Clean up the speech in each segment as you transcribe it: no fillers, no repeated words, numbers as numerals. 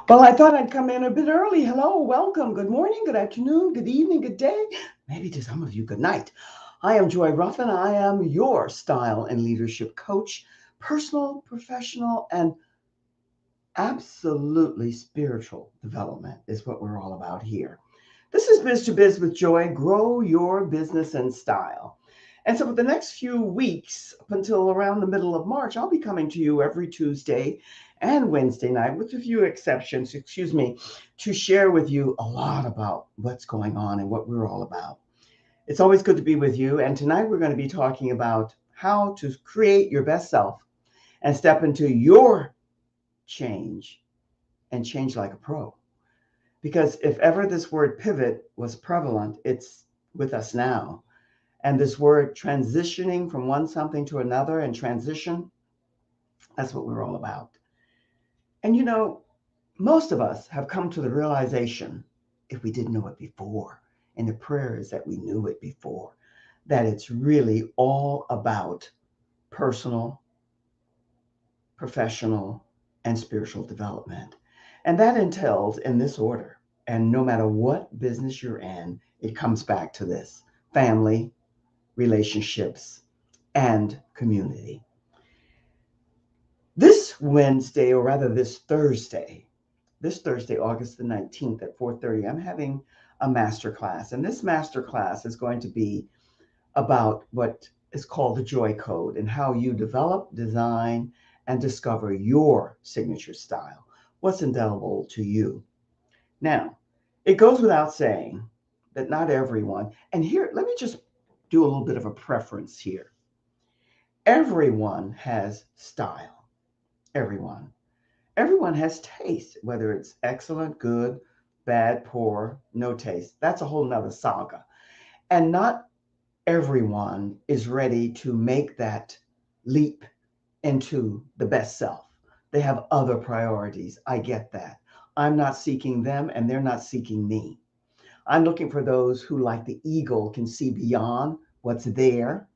Well, I thought I'd come in a bit early. Hello, welcome, good morning, good afternoon, good evening, good day. Maybe to some of you, good night. I am Joy Ruffen. I am your style and leadership coach, personal, professional, and absolutely spiritual development is what we're all about here. This is Biz to Biz with Joy. Grow your business and style. And so, for the next few weeks, up until around the middle of March, I'll be coming to you every Tuesday and Wednesday night, with a few exceptions, to share with you a lot about what's going on and what we're all about. It's always good to be with you. And tonight, we're going to be talking about how to create your best self and step into your change and change like a pro. Because if ever this word pivot was prevalent, it's with us now. And this word transitioning from one something to another and transition, that's what we're all about. And most of us have come to the realization, if we didn't know it before, and the prayer is that we knew it before, that it's really all about personal, professional, and spiritual development. And that entails in this order. And no matter what business you're in, it comes back to this: family, relationships, and community. This Wednesday, or rather this Thursday, August the 19th at 4:30, I'm having a master class. And this master class is going to be about what is called the Joy Code and how you develop, design, and discover your signature style, what's indelible to you. Now, it goes without saying that not everyone, and here, let me just do a little bit of a preference here. Everyone has style. Everyone. Everyone has taste, whether it's excellent, good, bad, poor, no taste. That's a whole nother saga. And not everyone is ready to make that leap into the best self. They have other priorities. I get that. I'm not seeking them and they're not seeking me. I'm looking for those who, like the eagle, can see beyond what's there,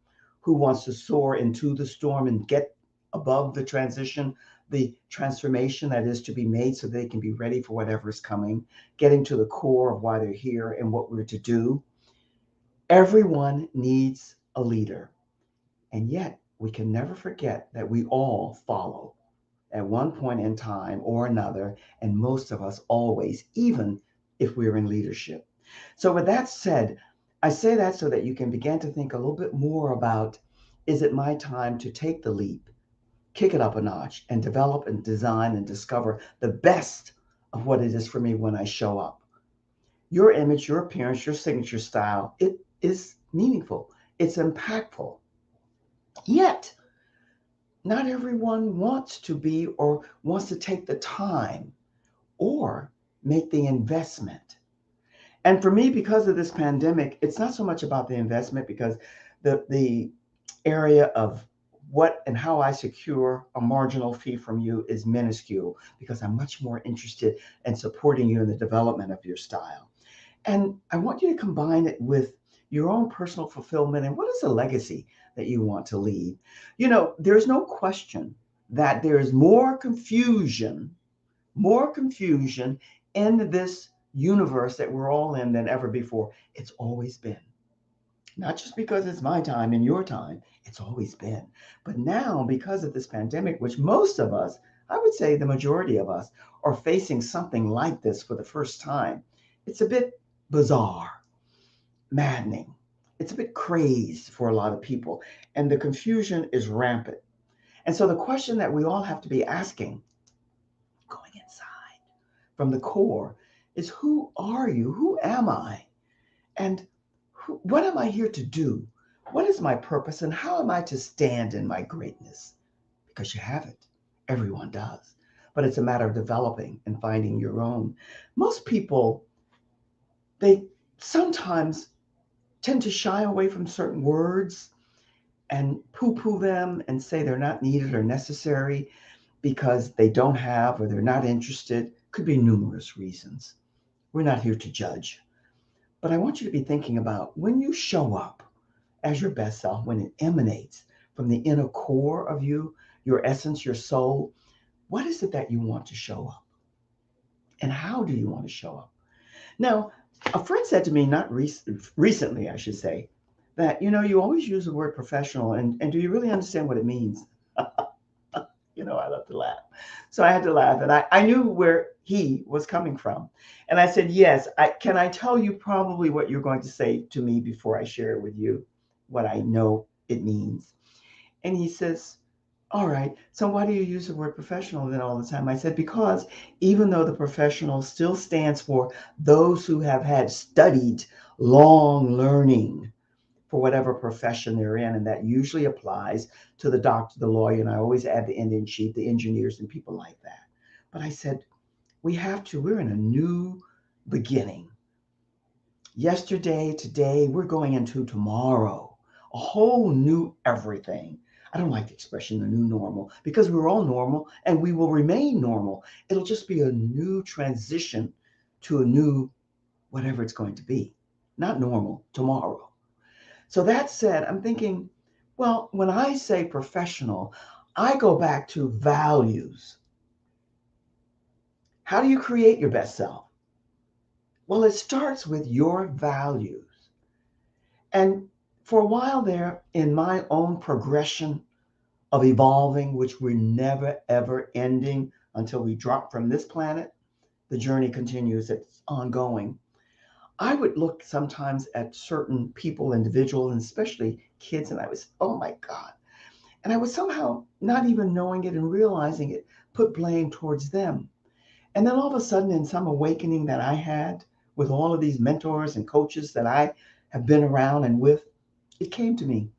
who wants to soar into the storm and get above the transition, the transformation that is to be made so they can be ready for whatever is coming, getting to the core of why they're here and what we're to do. Everyone needs a leader. And yet, we can never forget that we all follow at one point in time or another, and most of us always, even if we're in leadership. So, with that said, I say that so that you can begin to think a little bit more about, is it my time to take the leap, kick it up a notch, and develop and design and discover the best of what it is for me when I show up? Your image, your appearance, your signature style, it is meaningful, it's impactful. Yet, not everyone wants to be or wants to take the time or make the investment. And for me, because of this pandemic, it's not so much about the investment, because the area of what and how I secure a marginal fee from you is minuscule, because I'm much more interested in supporting you in the development of your style. And I want you to combine it with your own personal fulfillment and what is the legacy that you want to leave. There's no question that there is more confusion in this universe that we're all in than ever before. It's always been. Not just because it's my time and your time, it's always been. But now, because of this pandemic, which most of us, I would say the majority of us, are facing something like this for the first time, it's a bit bizarre, maddening. It's a bit crazed for a lot of people, and the confusion is rampant. And so, the question that we all have to be asking, going inside from the core, is who are you? Who am I? And what am I here to do? What is my purpose? And how am I to stand in my greatness? Because you have it. Everyone does. But it's a matter of developing and finding your own. Most people, they sometimes tend to shy away from certain words and poo poo them and say they're not needed or necessary because they don't have or they're not interested. Could be numerous reasons. We're not here to judge. But I want you to be thinking about when you show up as your best self, when it emanates from the inner core of you, your essence, your soul, what is it that you want to show up? And how do you want to show up? Now, a friend said to me, not recently, I should say, that, you always use the word professional, and do you really understand what it means? I love to laugh. So I had to laugh, and I knew where he was coming from. And I said, yes, can I tell you probably what you're going to say to me before I share with you what I know it means? And he says, all right, so why do you use the word professional then all the time? I said, because even though the professional still stands for those who have had studied long learning for whatever profession they're in, and that usually applies to the doctor, the lawyer, and I always add the Indian chief, the engineers, and people like that. But I said, we're in a new beginning. Yesterday, today, we're going into tomorrow, a whole new everything. I don't like the expression the new normal because we're all normal and we will remain normal. It'll just be a new transition to a new whatever it's going to be, not normal, tomorrow. So that said, I'm thinking, well, when I say professional, I go back to values. How do you create your best self? Well, it starts with your values. And for a while there, in my own progression of evolving, which we're never ever ending until we drop from this planet, the journey continues, it's ongoing. I would look sometimes at certain people, individuals, and especially kids, and I was, oh my God. And I was somehow not even knowing it and realizing it, put blame towards them. And then all of a sudden, in some awakening that I had with all of these mentors and coaches that I have been around and with, it came to me.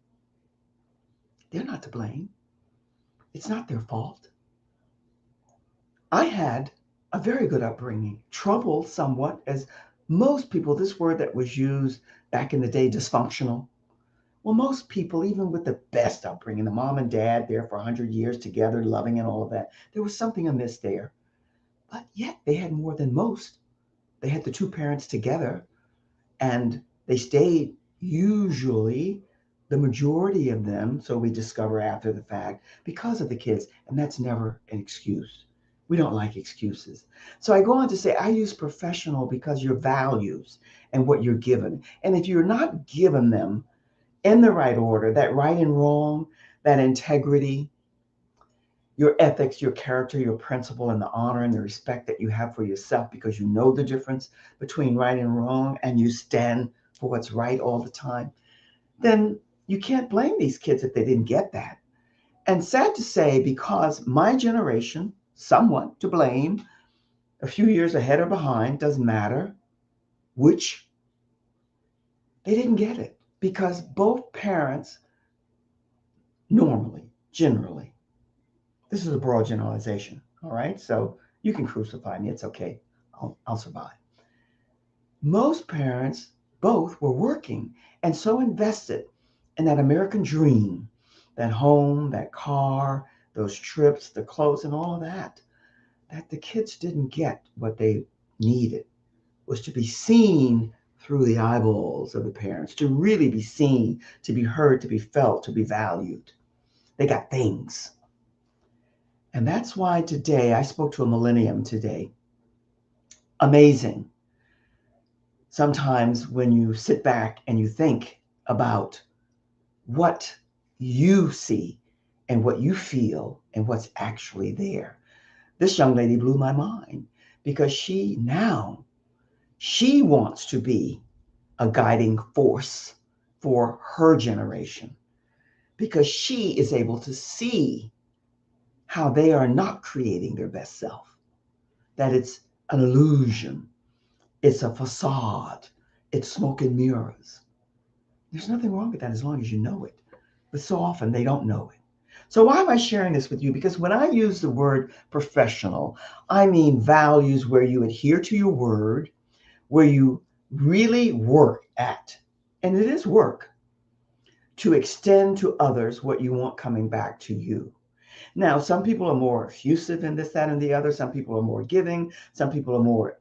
They're not to blame. It's not their fault. I had a very good upbringing, troubled somewhat, as most people, this word that was used back in the day, dysfunctional. Well, most people, even with the best upbringing, the mom and dad there for 100 years together, loving and all of that, there was something amiss there. But yet they had more than most. They had the two parents together and they stayed usually the majority of them, so we discover after the fact, because of the kids. And that's never an excuse. We don't like excuses. So I go on to say, I use professional because your values and what you're given. And if you're not given them in the right order, that right and wrong, that integrity, your ethics, your character, your principle, and the honor and the respect that you have for yourself because you know the difference between right and wrong and you stand for what's right all the time, then you can't blame these kids if they didn't get that. And sad to say, because my generation, somewhat to blame, a few years ahead or behind, doesn't matter which, they didn't get it because both parents normally, generally, this is a broad generalization, all right? So you can crucify me, it's okay. I'll survive. Most parents, both were working and so invested in that American dream, that home, that car, those trips, the clothes, and all of that, that the kids didn't get what they needed, was to be seen through the eyeballs of the parents, to really be seen, to be heard, to be felt, to be valued. They got things. And that's why today I spoke to a millennium today. Amazing. Sometimes when you sit back and you think about what you see and what you feel and what's actually there. This young lady blew my mind because she wants to be a guiding force for her generation because she is able to see how they are not creating their best self, that it's an illusion, it's a facade, it's smoke and mirrors. There's nothing wrong with that as long as you know it. But so often they don't know it. So why am I sharing this with you? Because when I use the word professional, I mean values where you adhere to your word, where you really work at, and it is work, to extend to others what you want coming back to you. Now, some people are more effusive in this, that, and the other. Some people are more giving. Some people are more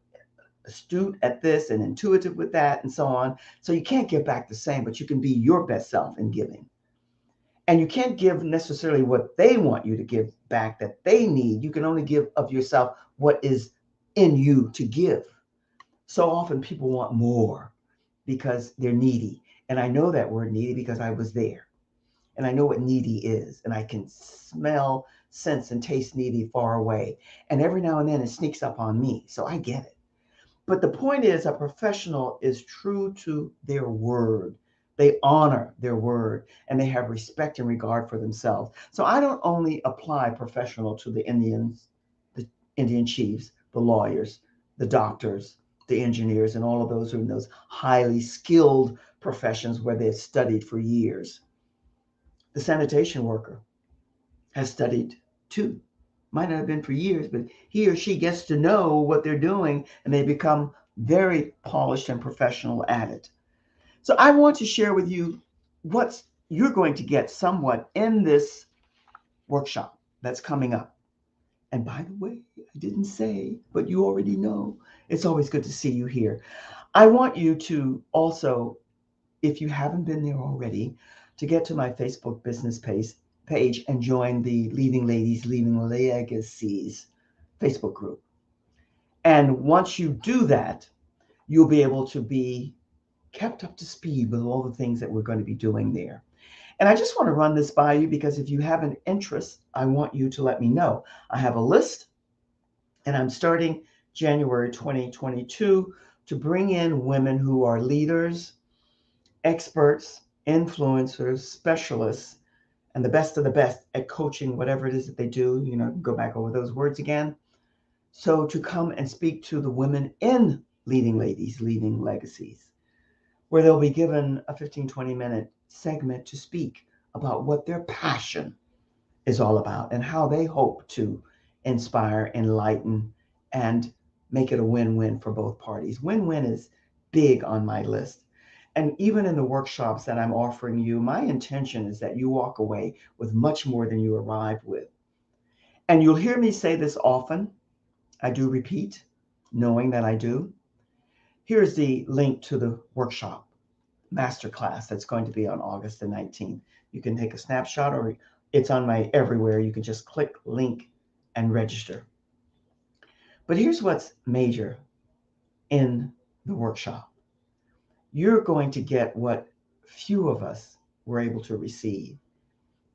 astute at this and intuitive with that and so on. So you can't give back the same, but you can be your best self in giving. And you can't give necessarily what they want you to give back that they need. You can only give of yourself what is in you to give. So often people want more because they're needy. And I know that word needy because I was there. And I know what needy is. And I can smell, sense, and taste needy far away. And every now and then it sneaks up on me. So I get it. But the point is, a professional is true to their word. They honor their word and they have respect and regard for themselves. So I don't only apply professional to the Indian chiefs, the lawyers, the doctors, the engineers, and all of those who are in those highly skilled professions where they've studied for years. The sanitation worker has studied too. Might not have been for years, but he or she gets to know what they're doing and they become very polished and professional at it. So I want to share with you what you're going to get somewhat in this workshop that's coming up. And by the way, I didn't say, but you already know. It's always good to see you here. I want you to also, if you haven't been there already, to get to my Facebook business page and join the Leading Ladies, Leaving Legacies Facebook group. And once you do that, you'll be able to be kept up to speed with all the things that we're going to be doing there. And I just want to run this by you because if you have an interest, I want you to let me know. I have a list and I'm starting January 2022 to bring in women who are leaders, experts, influencers, specialists, and the best of the best at coaching whatever it is that they do. Go back over those words again. So to come and speak to the women in Leading Ladies, Leaving Legacies, where they'll be given a 15-20 minute segment to speak about what their passion is all about and how they hope to inspire, enlighten, and make it a win-win for both parties. Win-win is big on my list. And even in the workshops that I'm offering you, my intention is that you walk away with much more than you arrived with. And you'll hear me say this often. I do repeat, knowing that I do. Here's the link to the workshop masterclass that's going to be on August the 19th. You can take a snapshot or it's on my everywhere. You can just click link and register. But here's what's major in the workshop. You're going to get what few of us were able to receive,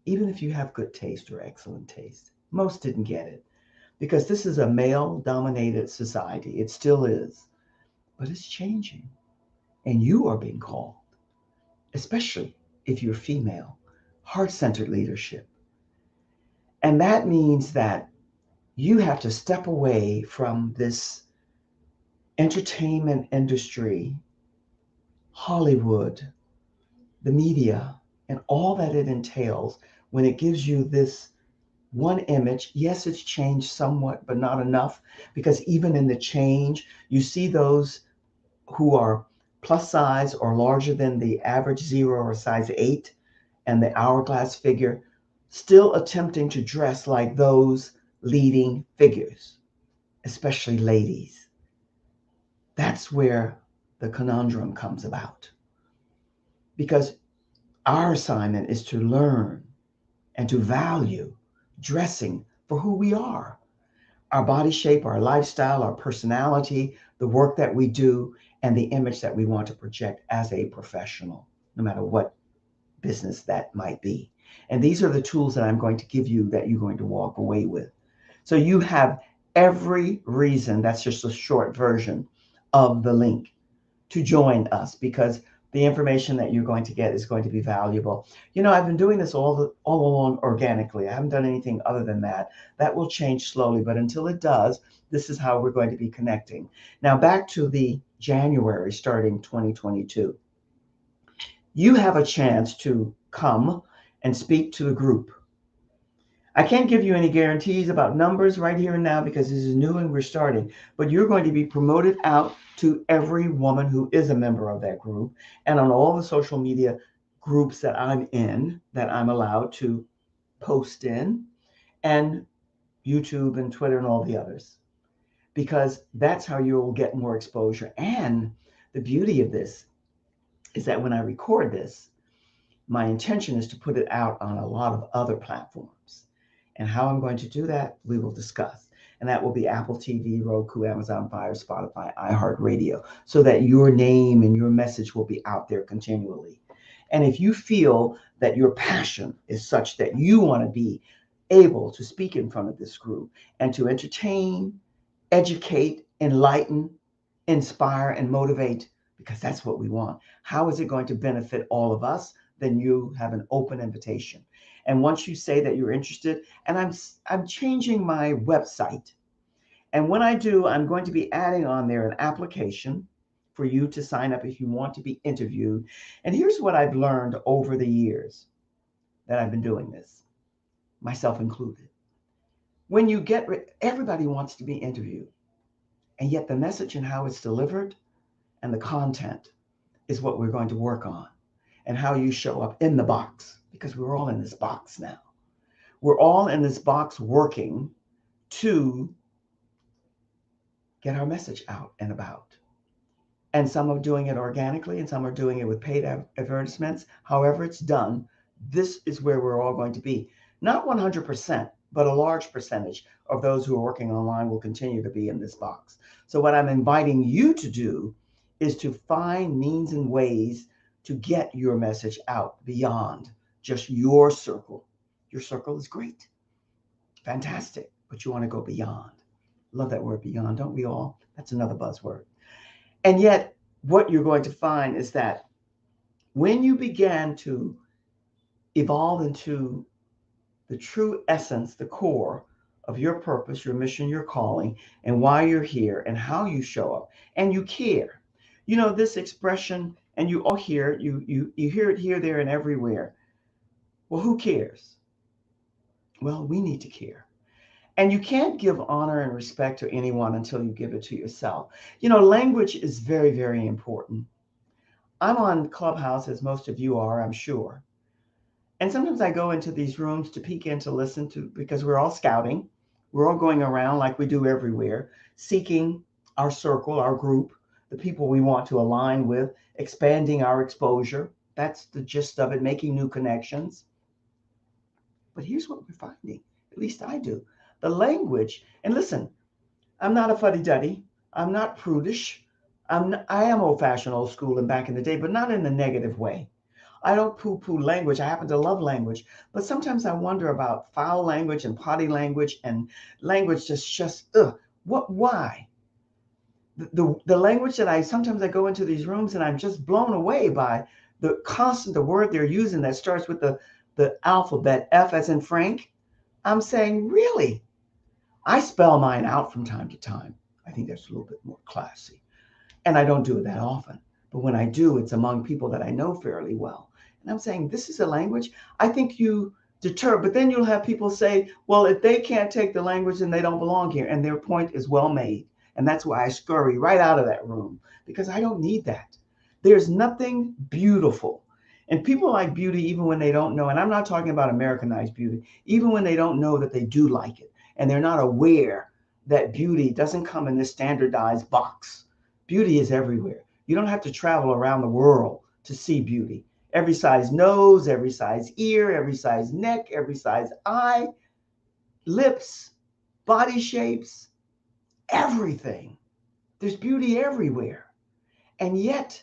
even if you have good taste or excellent taste. Most didn't get it because this is a male-dominated society. It still is, but it's changing. And you are being called, especially if you're female, heart-centered leadership. And that means that you have to step away from this entertainment industry, Hollywood, the media, and all that it entails when it gives you this one image. Yes, it's changed somewhat, but not enough, because even in the change, you see those who are plus size or larger than the average 0 or size 8 and the hourglass figure still attempting to dress like those leading figures, especially ladies. That's where the conundrum comes about. Because our assignment is to learn and to value dressing for who we are, our body shape, our lifestyle, our personality, the work that we do, and the image that we want to project as a professional, no matter what business that might be. And these are the tools that I'm going to give you that you're going to walk away with. So you have every reason, that's just a short version of the link, to join us, because the information that you're going to get is going to be valuable. I've been doing this all along organically. I haven't done anything other than that. That will change slowly, but until it does, this is how we're going to be connecting. Now back to the January starting 2022. You have a chance to come and speak to the group. I can't give you any guarantees about numbers right here and now because this is new and we're starting, but you're going to be promoted out to every woman who is a member of that group and on all the social media groups that I'm in, that I'm allowed to post in, and YouTube and Twitter and all the others, because that's how you'll get more exposure. And the beauty of this is that when I record this, my intention is to put it out on a lot of other platforms. And how I'm going to do that, we will discuss. And that will be Apple TV, Roku, Amazon Fire, Spotify, iHeartRadio, so that your name and your message will be out there continually. And if you feel that your passion is such that you want to be able to speak in front of this group and to entertain, educate, enlighten, inspire, and motivate, because that's what we want. How is it going to benefit all of us? Then you have an open invitation. And once you say that you're interested, and I'm changing my website. And when I do, I'm going to be adding on there an application for you to sign up if you want to be interviewed. And here's what I've learned over the years that I've been doing this, myself included. When you get, everybody wants to be interviewed. And yet the message and how it's delivered and the content is what we're going to work on, and how you show up in the box, because we're all in this box now. We're all in this box working to get our message out and about. And some are doing it organically and some are doing it with paid advertisements. However it's done, this is where we're all going to be. Not 100%, but a large percentage of those who are working online will continue to be in this box. So what I'm inviting you to do is to find means and ways to get your message out beyond just your circle. Your circle is great, fantastic, but you want to go beyond. Love that word beyond, don't we all? That's another buzzword. And yet, what you're going to find is that when you begin to evolve into the true essence, the core of your purpose, your mission, your calling, and why you're here and how you show up, and you care. You know, this expression, and you all hear it, you hear it here, there, and everywhere. Well, who cares? Well, we need to care. And you can't give honor and respect to anyone until you give it to yourself. You know, language is very, very important. I'm on Clubhouse, as most of you are, I'm sure. And sometimes I go into these rooms to peek in to listen to, because we're all scouting. We're all going around like we do everywhere, seeking our circle, our group, the people we want to align with, expanding our exposure. That's the gist of it, making new connections. But here's what we're finding, at least I do. The language, and listen, I'm not a fuddy-duddy. I'm not prudish. I am old-fashioned, old school and back in the day, but not in a negative way. I don't poo-poo language. I happen to love language, but sometimes I wonder about foul language and potty language and language just why? The language that sometimes I go into these rooms and I'm just blown away by the word they're using that starts with the alphabet, F as in Frank. I'm saying, really? I spell mine out from time to time. I think that's a little bit more classy. And I don't do it that often. But when I do, it's among people that I know fairly well. And I'm saying, this is a language. I think you deter, but then you'll have people say, well, if they can't take the language, then they don't belong here. And their point is well made. And that's why I scurry right out of that room, because I don't need that. There's nothing beautiful. And people like beauty even when they don't know. And I'm not talking about Americanized beauty, even when they don't know that they do like it. And they're not aware that beauty doesn't come in this standardized box. Beauty is everywhere. You don't have to travel around the world to see beauty. Every size nose, every size ear, every size neck, every size eye, lips, body shapes, everything. There's beauty everywhere. And yet,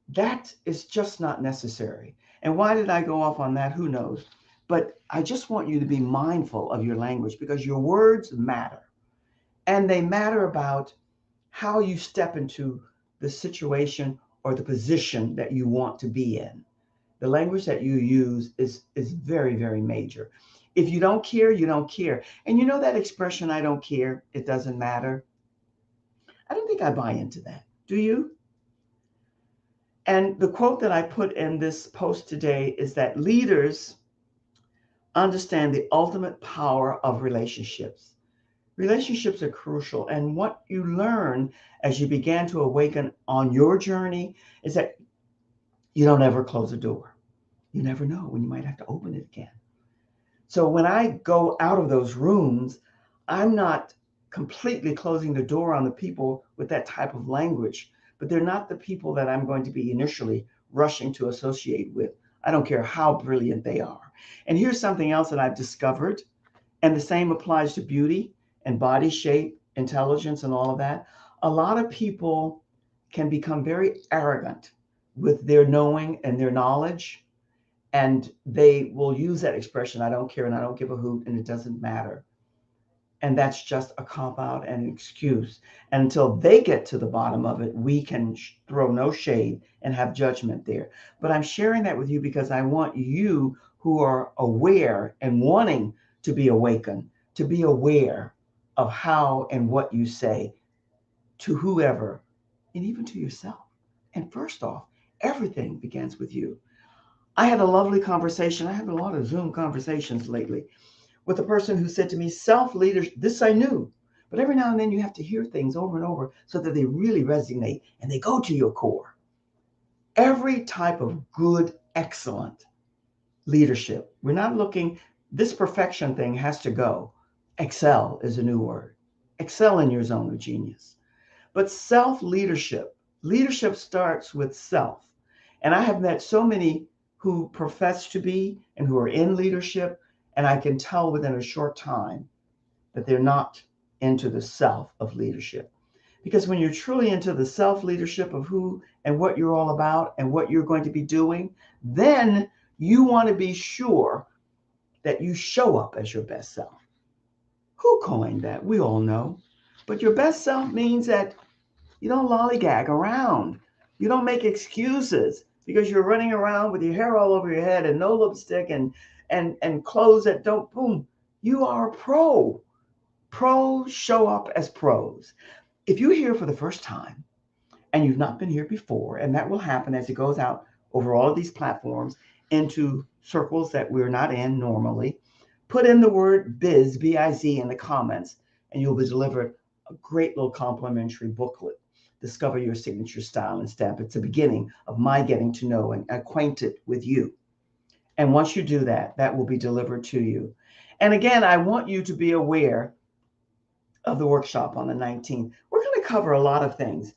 that is just not necessary. And why did I go off on that? Who knows? But I just want you to be mindful of your language, because your words matter. And they matter about how you step into the situation or the position that you want to be in. The language that you use is very, very major. If you don't care, you don't care. And you know that expression, I don't care, it doesn't matter? I don't think I buy into that. Do you? And the quote that I put in this post today is that leaders understand the ultimate power of relationships. Relationships are crucial. And what you learn as you begin to awaken on your journey is that you don't ever close a door. You never know when you might have to open it again. So when I go out of those rooms, I'm not completely closing the door on the people with that type of language, but they're not the people that I'm going to be initially rushing to associate with. I don't care how brilliant they are. And here's something else that I've discovered, and the same applies to beauty. and body shape, intelligence, and all of that, a lot of people can become very arrogant with their knowing and their knowledge. And they will use that expression, I don't care and I don't give a hoot and it doesn't matter. And that's just a cop out and an excuse. And until they get to the bottom of it, we can throw no shade and have judgment there. But I'm sharing that with you because I want you who are aware and wanting to be awakened to be aware of how and what you say to whoever and even to yourself. And first off, everything begins with you. I had a lovely conversation. I have a lot of Zoom conversations lately with a person who said to me, self leadership, this I knew, but every now and then you have to hear things over and over so that they really resonate and they go to your core. Every type of good, excellent leadership, we're not looking, this perfection thing has to go. Excel is a new word. Excel in your zone of genius. But self leadership, leadership starts with self. And I have met so many who profess to be and who are in leadership, and I can tell within a short time that they're not into the self of leadership. Because when you're truly into the self leadership of who and what you're all about and what you're going to be doing, then you want to be sure that you show up as your best self. Who coined that? We all know. But your best self means that you don't lollygag around. You don't make excuses because you're running around with your hair all over your head and no lipstick and clothes that don't boom. You are a pro. Pros show up as pros. If you're here for the first time and you've not been here before, and that will happen as it goes out over all of these platforms into circles that we're not in normally, put in the word biz, B-I-Z, in the comments, and you'll be delivered a great little complimentary booklet, Discover Your Signature Style and Stamp. It's the beginning of my getting to know and acquainted with you. And once you do that, that will be delivered to you. And again, I want you to be aware of the workshop on the 19th. We're going to cover a lot of things.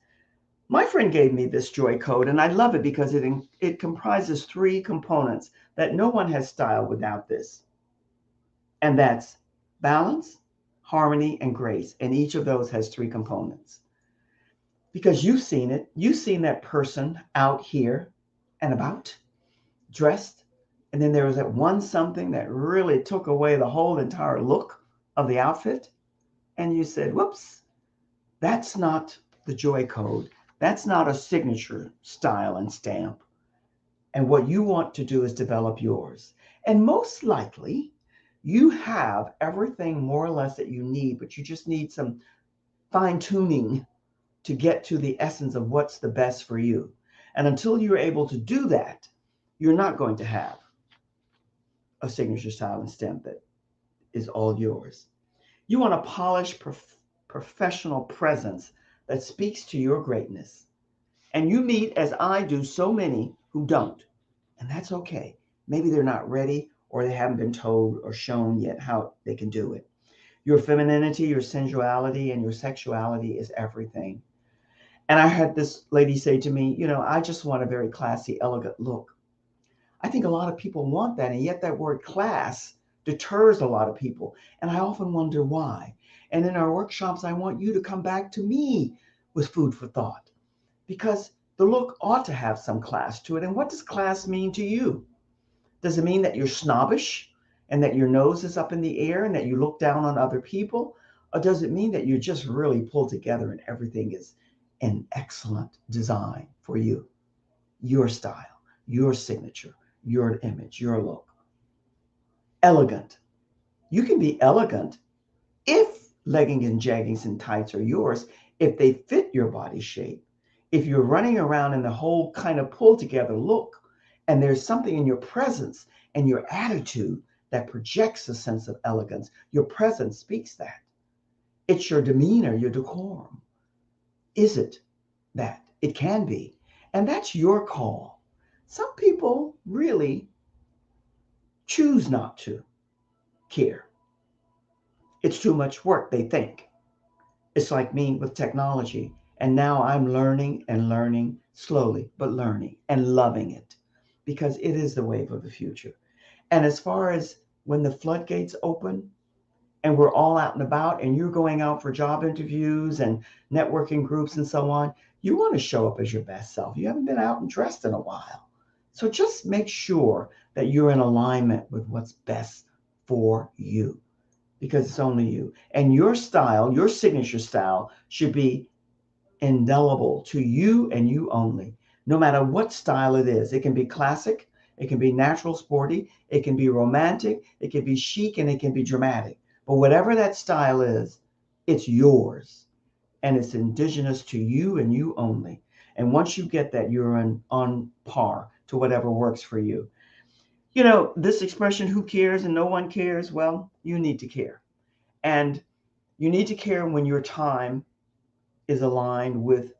My friend gave me this joy code, and I love it because it comprises 3 components that no one has style without this. And that's balance, harmony, and grace. And each of those has 3 components. Because you've seen it. You've seen that person out here and about, dressed. And then there was that one something that really took away the whole entire look of the outfit. And you said, whoops, that's not the joy code. That's not a signature style and stamp. And what you want to do is develop yours. And most likely, you have everything more or less that you need, but you just need some fine tuning to get to the essence of what's the best for you. And until you're able to do that, you're not going to have a signature style and stamp that is all yours. You want a polished, professional presence that speaks to your greatness. And you meet, as I do, so many who don't. And that's okay. Maybe they're not ready or they haven't been told or shown yet how they can do it. Your femininity, your sensuality, and your sexuality is everything. And I had this lady say to me, I just want a very classy, elegant look. I think a lot of people want that. And yet that word class deters a lot of people. And I often wonder why. And in our workshops, I want you to come back to me with food for thought, because the look ought to have some class to it. And what does class mean to you? Does it mean that you're snobbish and that your nose is up in the air and that you look down on other people? Or does it mean that you're just really pulled together and everything is an excellent design for you, your style, your signature, your image, your look? Elegant. You can be elegant if leggings and jeggings and tights are yours, if they fit your body shape. If you're running around in the whole kind of pulled together look, and there's something in your presence and your attitude that projects a sense of elegance, your presence speaks that. It's your demeanor, your decorum. Is it that? It can be. And that's your call. Some people really choose not to care. It's too much work, they think. It's like me with technology. And now I'm learning and learning slowly, but learning and loving it because it is the wave of the future. And as far as when the floodgates open, and we're all out and about and you're going out for job interviews and networking groups and so on, you want to show up as your best self. You haven't been out and dressed in a while. So just make sure that you're in alignment with what's best for you, because it's only you. And your style, your signature style, should be indelible to you and you only, no matter what style it is. It can be classic, it can be natural sporty, it can be romantic, it can be chic, and it can be dramatic. But whatever that style is, it's yours and it's indigenous to you and you only. And once you get that, you're on par to whatever works for you. You know, this expression, who cares and no one cares? Well, you need to care. And you need to care when your time is aligned with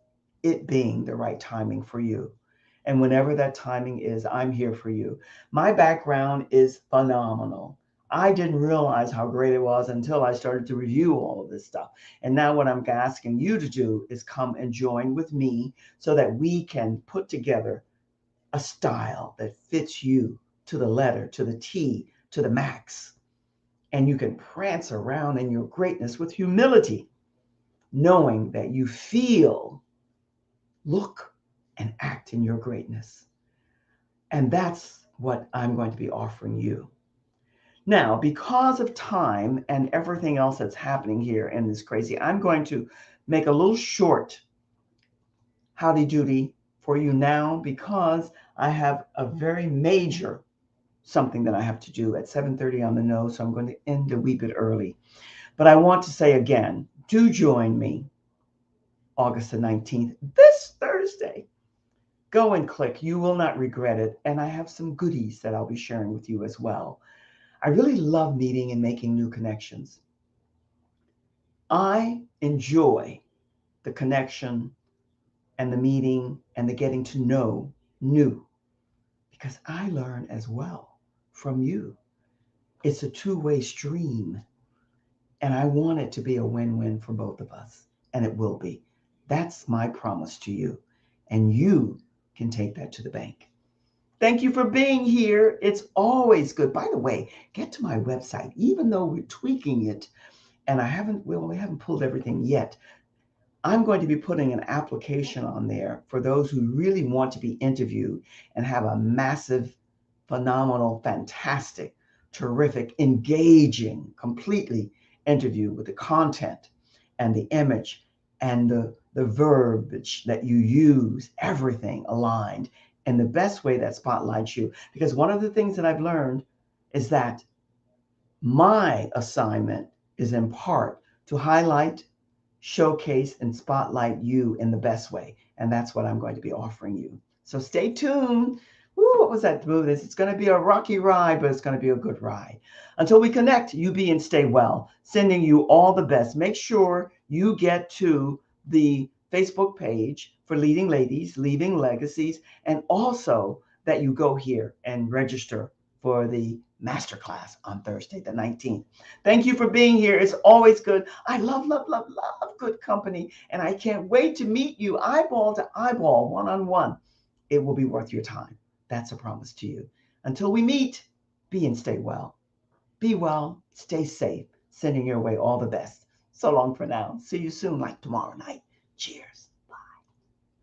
it being the right timing for you. And whenever that timing is, I'm here for you. My background is phenomenal. I didn't realize how great it was until I started to review all of this stuff. And now what I'm asking you to do is come and join with me so that we can put together a style that fits you to the letter, to the T, to the max. And you can prance around in your greatness with humility, knowing that you feel, look, and act in your greatness. And that's what I'm going to be offering you. Now, because of time and everything else that's happening here in this crazy, I'm going to make a little short howdy doody for you now, because I have a very major something that I have to do at 7:30 on the nose. So I'm going to end a wee bit early. But I want to say again, do join me August the 19th, this Thursday. Go and click. You will not regret it. And I have some goodies that I'll be sharing with you as well. I really love meeting and making new connections. I enjoy the connection and the meeting and the getting to know new, because I learn as well from you. It's a two-way stream, and I want it to be a win-win for both of us, and it will be. That's my promise to you, and you can take that to the bank. Thank you for being here. It's always good. By the way, get to my website, even though we're tweaking it, and we haven't pulled everything yet. I'm going to be putting an application on there for those who really want to be interviewed and have a massive, phenomenal, fantastic, terrific, engaging, completely interview with the content and the image and the verbiage that you use, everything aligned in the best way that spotlights you. Because one of the things that I've learned is that my assignment is in part to highlight, showcase, and spotlight you in the best way. And that's what I'm going to be offering you. So stay tuned. Woo, what was that movie? It's going to be a rocky ride, but it's going to be a good ride. Until we connect, you be and stay well. Sending you all the best. Make sure you get to the Facebook page for Leading Ladies, Leaving Legacies, and also that you go here and register for the masterclass on Thursday, the 19th. Thank you for being here. It's always good. I love, love, love, love good company. And I can't wait to meet you eyeball to eyeball, one-on-one. It will be worth your time. That's a promise to you. Until we meet, be and stay well. Be well, stay safe. Sending your way all the best. So long for now. See you soon, like tomorrow night. Cheers.